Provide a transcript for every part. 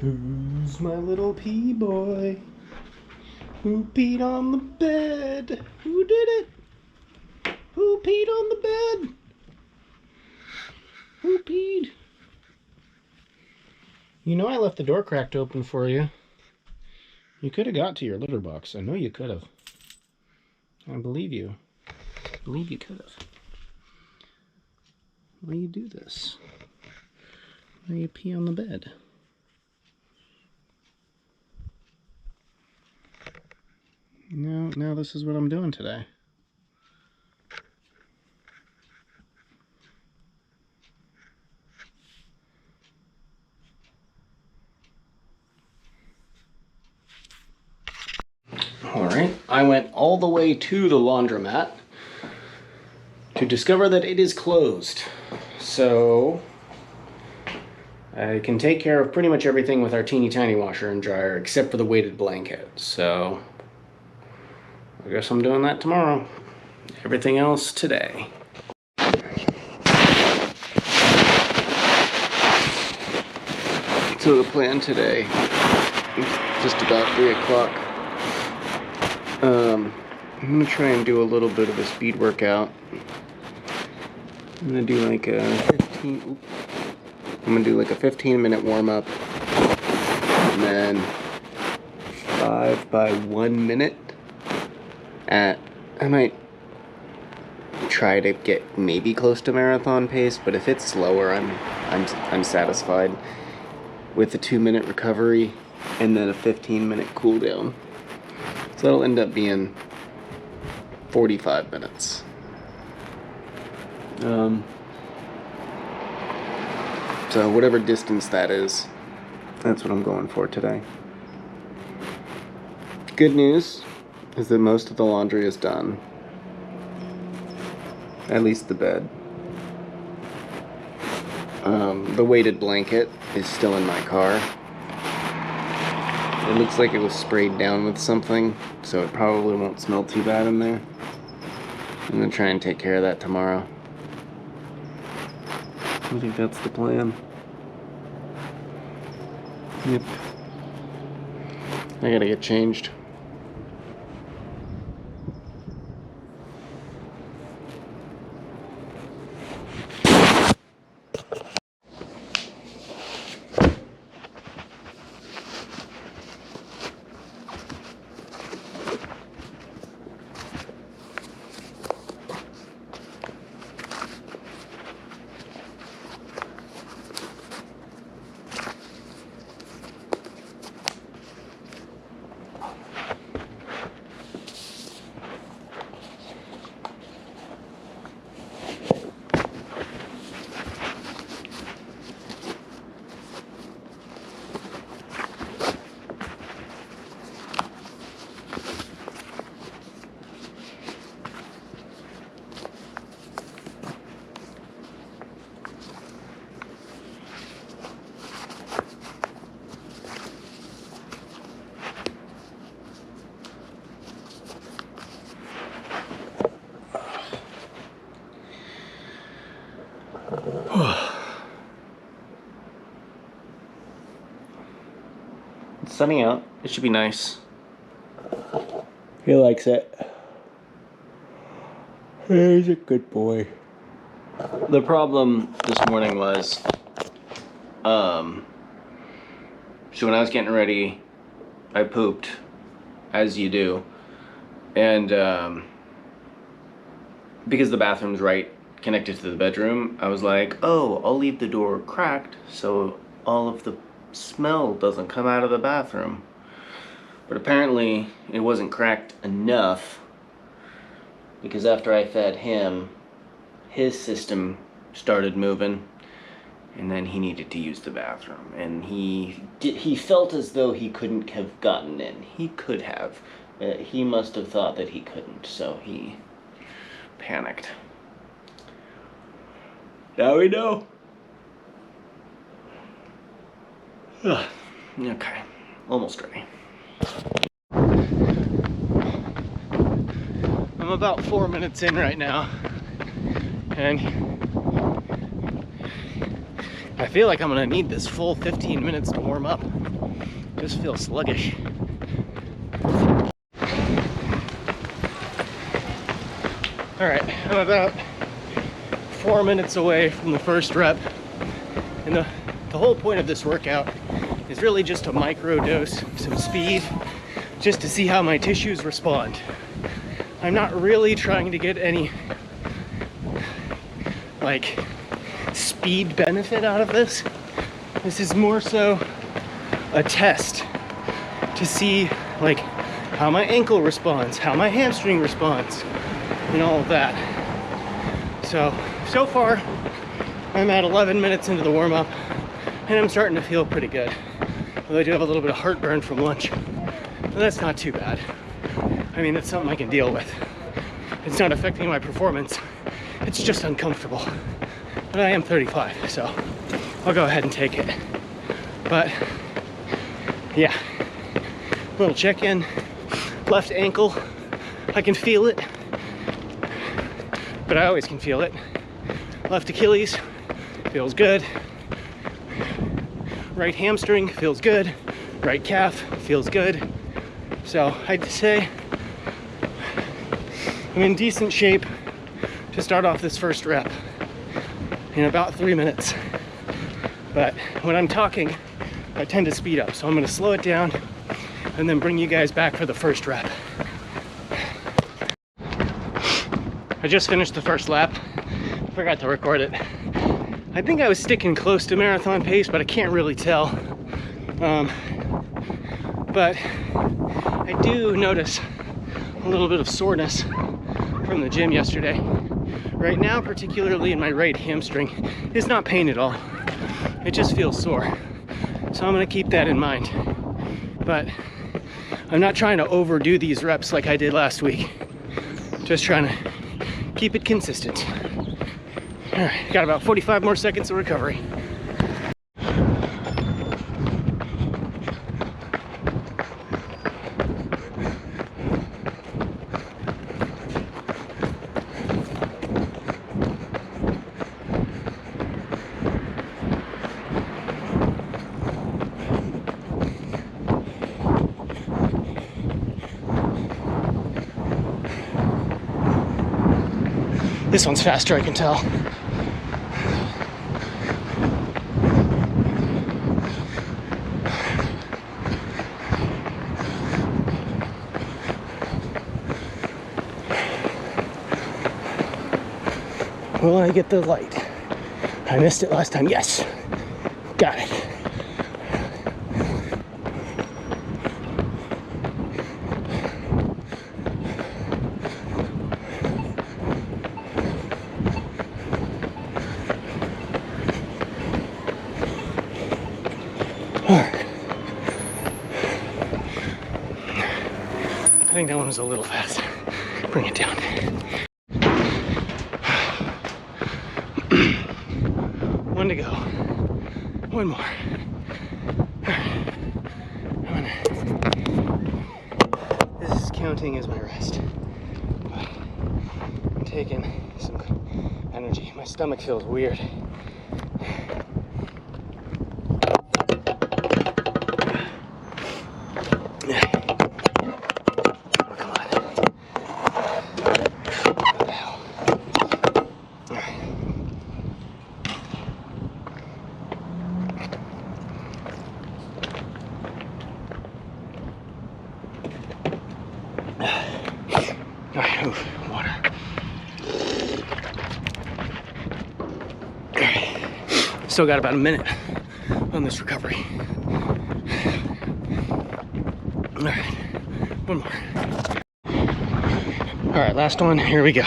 Who's my little pee boy? Who peed on the bed? Who did it? Who peed on the bed? Who peed? You know I left the door cracked open for you. You could have got to your litter box. I know you could have. I believe you. I believe you could have. Why do you do this? Why do you pee on the bed? Now this is what I'm doing today. Alright, I went all the way to the laundromat to discover that it is closed. So I can take care of pretty much everything with our teeny tiny washer and dryer except for the weighted blanket. So I guess I'm doing that tomorrow. Everything else today. So the plan today, it's just about 3 o'clock. I'm gonna try and do a little bit of a speed workout. I'm gonna do like a 15-minute warm-up, and then 5 by 1 minute. I might try to get maybe close to marathon pace, but if it's slower, I'm satisfied with the 2-minute recovery and then a 15-minute cool down. So that'll end up being 45 minutes. So whatever distance that is, that's what I'm going for today. Good news is that most of the laundry is done. At least the bed. The weighted blanket is still in my car. It looks like it was sprayed down with something, so it probably won't smell too bad in there. I'm gonna try and take care of that tomorrow. I think that's the plan. Yep. I gotta get changed. It's sunny out. It should be nice. He likes it. He's a good boy. The problem this morning was, so when I was getting ready, I pooped, as you do, and because the bathroom's right connected to the bedroom, I was like, oh, I'll leave the door cracked so all of the smell doesn't come out of the bathroom. But apparently it wasn't cracked enough, because after I fed him, his system started moving, and then he needed to use the bathroom, and he felt as though he couldn't have gotten in. He could have. He must have thought that he couldn't, so he panicked. Now we know. Ugh. Okay, almost ready. I'm about 4 minutes in right now, and I feel like I'm gonna need this full 15 minutes to warm up. Just feel sluggish. All right, I'm about 4 minutes away from the first rep. And the whole point of this workout is really just to microdose some speed, just to see how my tissues respond. I'm not really trying to get any like speed benefit out of this. This is more so a test to see like how my ankle responds, how my hamstring responds, and all of that. So far, I'm at 11 minutes into the warm-up, and I'm starting to feel pretty good. Although I do have a little bit of heartburn from lunch. But that's not too bad. I mean, that's something I can deal with. It's not affecting my performance. It's just uncomfortable. But I am 35, so I'll go ahead and take it. But yeah, little check-in. Left ankle, I can feel it, but I always can feel it. Left Achilles feels good. Right hamstring feels good. Right calf feels good. So I'd say I'm in decent shape to start off this first rep in about 3 minutes. But when I'm talking, I tend to speed up. So I'm gonna slow it down and then bring you guys back for the first rep. I just finished the first lap. Forgot to record it. I think I was sticking close to marathon pace, but I can't really tell. But I do notice a little bit of soreness from the gym yesterday. Right now, particularly in my right hamstring, it's not pain at all. It just feels sore. So I'm gonna keep that in mind. But I'm not trying to overdo these reps like I did last week. Just trying to keep it consistent. All right, got about 45 more seconds of recovery. This one's faster, I can tell. Will I get the light? I missed it last time. Yes. Got it. I think that one was a little fast. Bring it down. One to go. One more. This is counting as my rest. But I'm taking some energy. My stomach feels weird. Alright, water. Alright, still got about a minute on this recovery. Alright, one more. Alright, last one, here we go.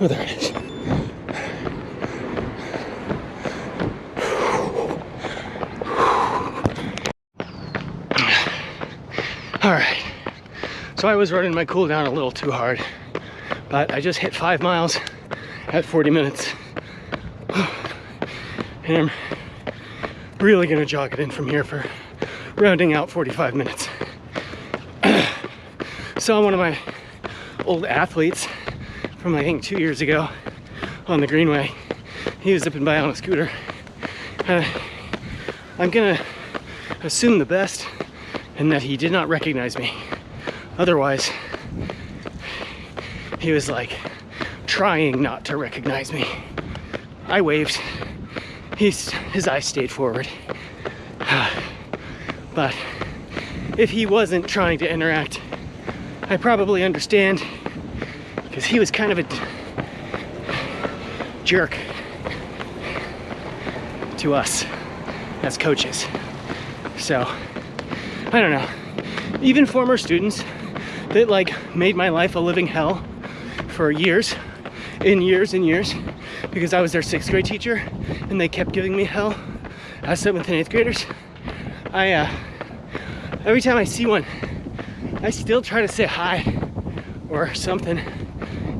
Oh, there it is. All right, so I was running my cool down a little too hard, but I just hit 5 miles at 40 minutes. And I'm really gonna jog it in from here for rounding out 45 minutes. Saw one of my old athletes from I think 2 years ago on the Greenway. He was zipping by on a scooter. I'm gonna assume the best and that he did not recognize me. Otherwise, he was like trying not to recognize me. I waved. His eyes stayed forward. But if he wasn't trying to interact, I probably understand, because he was kind of a jerk to us as coaches. So, I don't know. Even former students that like made my life a living hell for years and years and years, because I was their 6th grade teacher and they kept giving me hell as 7th and 8th graders. Every time I see one, I still try to say hi or something,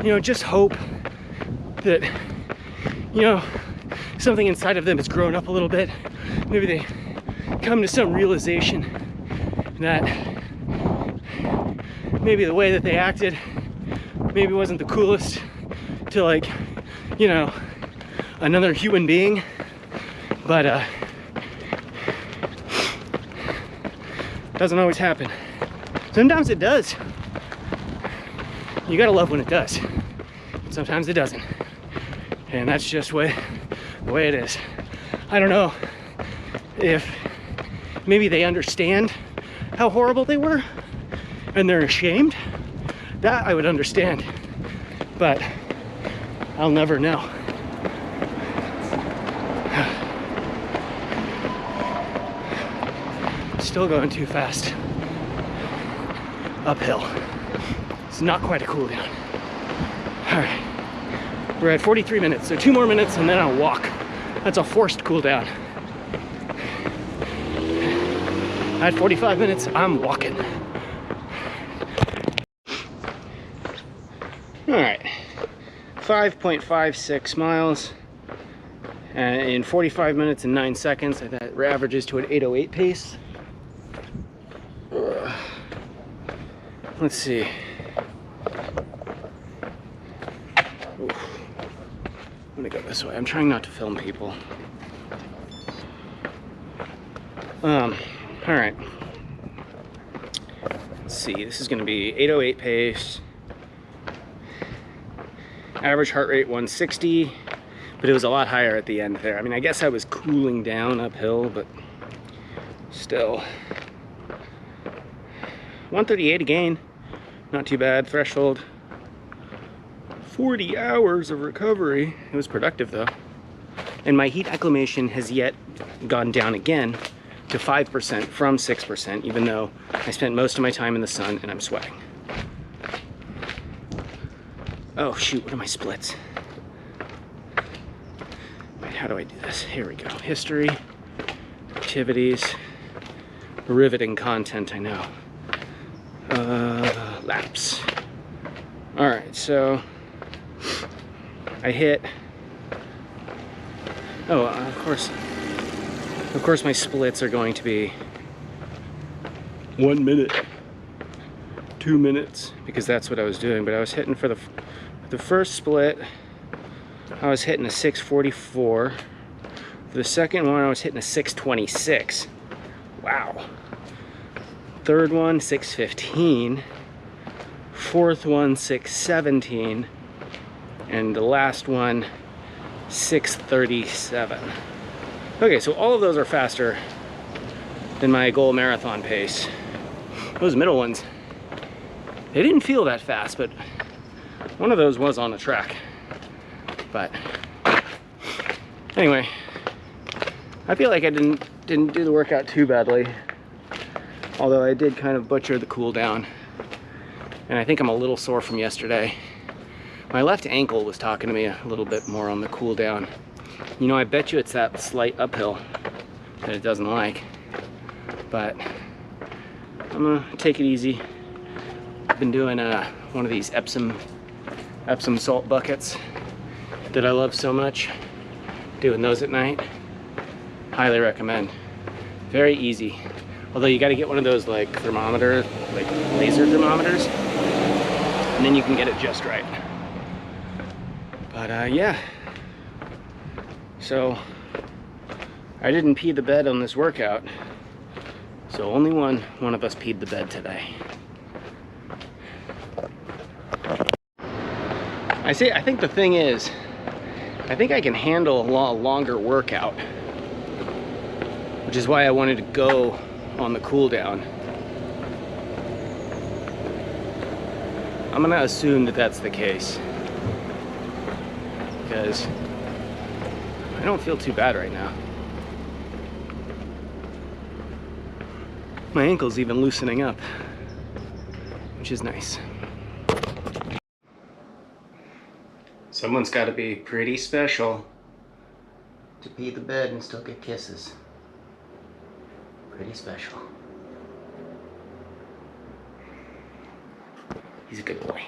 you know, just hope that, you know, something inside of them has grown up a little bit. Maybe they come to some realization that maybe the way that they acted maybe wasn't the coolest to, like, you know, another human being, but doesn't always happen. Sometimes it does. You gotta love when it does. Sometimes it doesn't, and that's just the way it is. I don't know if maybe they understand how horrible they were and they're ashamed. That I would understand, but I'll never know. Still going too fast. Uphill. It's not quite a cool down. All right, we're at 43 minutes, so 2 more minutes and then I'll walk. That's a forced cool down. At 45 minutes, I'm walking. All right, 5.56 miles in 45 minutes and 9 seconds. That averages to an 8:08 pace. Let's see. Ooh. I'm gonna go this way. I'm trying not to film people. All right. Let's see. This is gonna be 8:08 pace. Average heart rate 160, but it was a lot higher at the end there. I mean, I guess I was cooling down uphill, but still. 138 again, not too bad. Threshold 40 hours of recovery. It was productive though. And my heat acclimation has yet gone down again to 5% from 6%, even though I spent most of my time in the sun and I'm sweating. Oh shoot, what are my splits? Wait, how do I do this? Here we go. History, activities, riveting content, I know. Laps. All right, so I hit, of course my splits are going to be 1 minute, 2 minutes, because that's what I was doing. But I was hitting for the first split, I was hitting a 6:44. For the second one, I was hitting a 6:26. Wow. Third one, 6:15. Fourth one, 6:17. And the last one, 6:37. Okay, so all of those are faster than my goal marathon pace. Those middle ones, they didn't feel that fast, but one of those was on the track. But anyway, I feel like I didn't do the workout too badly, although I did kind of butcher the cool down, and I think I'm a little sore from yesterday. My left ankle was talking to me a little bit more on the cool down. You know, I bet you it's that slight uphill that it doesn't like. But I'm gonna take it easy. I've been doing one of these Epsom salt buckets that I love so much. Doing those at night. Highly recommend. Very easy. Although you gotta get one of those like thermometer, like laser thermometers, and then you can get it just right. But yeah. So I didn't pee the bed on this workout. So only one of us peed the bed today. I think the thing is, I think I can handle a longer workout, which is why I wanted to go on the cool down. I'm gonna assume that that's the case, because I don't feel too bad right now. My ankle's even loosening up, which is nice. Someone's got to be pretty special to pee the bed and still get kisses. Pretty special. He's a good boy.